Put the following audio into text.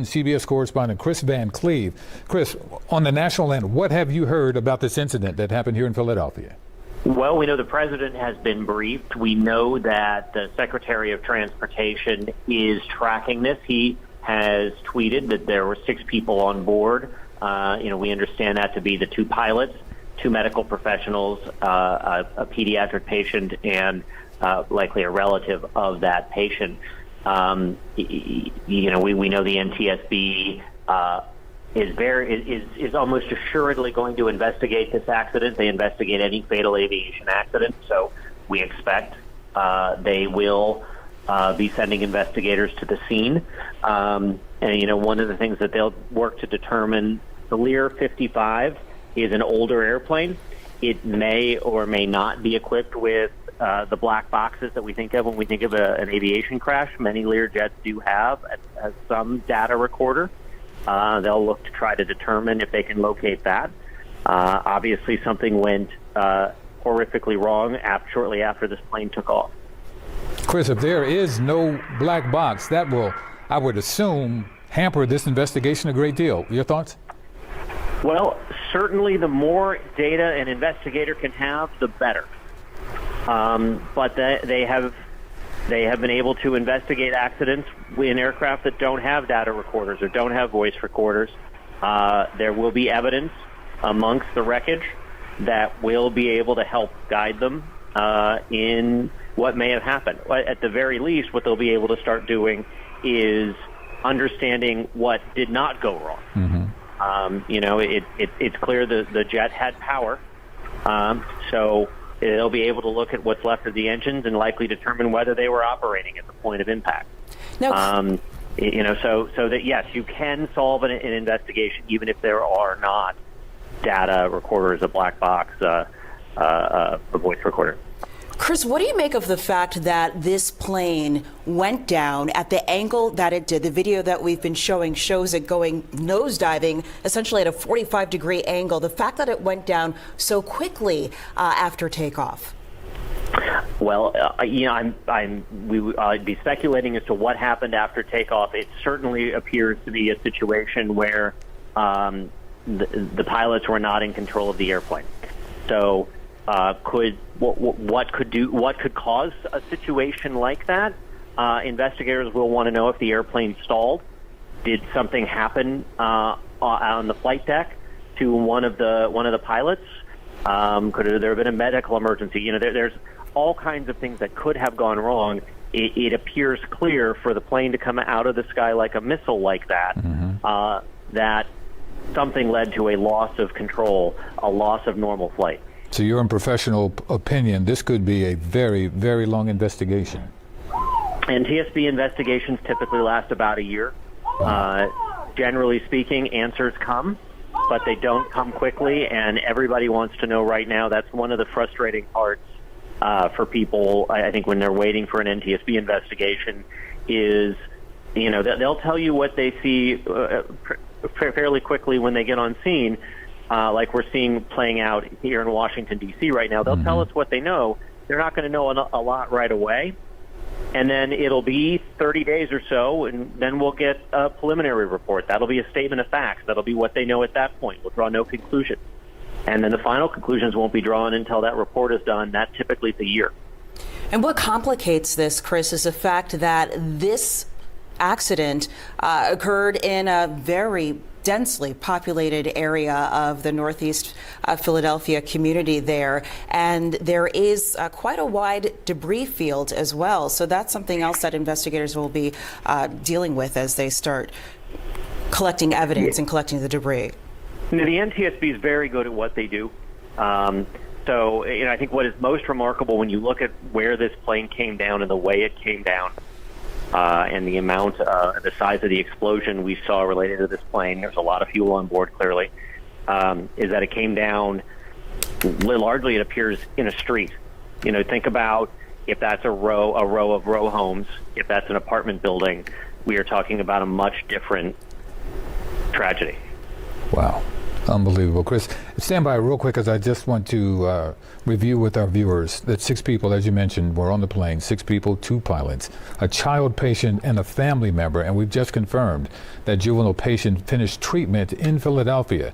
and CBS correspondent Chris Van Cleve. Chris, on the national end, what have you heard about this incident that happened here in Philadelphia? Well, we know the president has been briefed. We know that the Secretary of Transportation is tracking this. He has tweeted that there were 6 people on board. We understand that to be the 2 pilots, 2 medical professionals, a pediatric patient, and likely a relative of that patient. We know the NTSB is almost assuredly going to investigate this accident. They investigate any fatal aviation accident, so we expect they will be sending investigators to the scene. One of the things that they'll work to determine, the Lear 55 is an older airplane. It may or may not be equipped with the black boxes that we think of when we think of an aviation crash. Many Lear jets do have some data recorder. They'll look to try to determine if they can locate that. Obviously, something went horrifically wrong shortly after this plane took off. Chris, if there is no black box, that will, I would assume, hamper this investigation a great deal. Your thoughts? Well, certainly the more data an investigator can have, the better. But they have been able to investigate accidents in aircraft that don't have data recorders or don't have voice recorders. There will be evidence amongst the wreckage that will be able to help guide them in what may have happened. At the very least, what they'll be able to start doing is understanding what did not go wrong. Mm-hmm. It's clear the jet had power, so they'll be able to look at what's left of the engines and likely determine whether they were operating at the point of impact. No. So that yes, you can solve an investigation even if there are not data recorders, a black box, a voice recorder. Chris, what do you make of the fact that this plane went down at the angle that it did? The video that we've been showing shows it going nosediving, essentially at a 45-degree angle. The fact that it went down so quickly after takeoff. Well, I'd be speculating as to what happened after takeoff. It certainly appears to be a situation where the pilots were not in control of the airplane. So, what could cause a situation like that? Investigators will want to know if the airplane stalled. Did something happen on the flight deck to one of the pilots? Could there have been a medical emergency? There's all kinds of things that could have gone wrong. It appears clear for the plane to come out of the sky like a missile like that, mm-hmm. That something led to a loss of control, a loss of normal flight. So your professional opinion, this could be a very, very long investigation. NTSB investigations typically last about a year. Generally speaking, answers come, but they don't come quickly, and everybody wants to know right now. That's one of the frustrating parts for people, I think, when they're waiting for an NTSB investigation, is, they'll tell you what they see fairly quickly when they get on scene. Like we're seeing playing out here in Washington, D.C. right now. They'll mm-hmm. tell us what they know. They're not going to know a lot right away. And then it'll be 30 days or so, and then we'll get a preliminary report. That'll be a statement of facts. That'll be what they know at that point. We'll draw no conclusions. And then the final conclusions won't be drawn until that report is done. That typically is a year. And what complicates this, Chris, is the fact that this accident occurred in a very densely populated area of the Northeast Philadelphia community there, and there is quite a wide debris field as well. So that's something else that investigators will be dealing with as they start collecting evidence and collecting the debris. The NTSB is very good at what they do. So I think what is most remarkable when you look at where this plane came down and the way it came down, and the amount, the size of the explosion we saw related to this plane, there's a lot of fuel on board, clearly, is that it came down, largely it appears in a street. Think about if that's a row of row homes, if that's an apartment building, we are talking about a much different tragedy. Wow. Unbelievable. Chris, stand by real quick, because I just want to review with our viewers that 6 people, as you mentioned, were on the plane. 6 people, 2 pilots, a child patient, and a family member. And we've just confirmed that juvenile patient finished treatment in Philadelphia.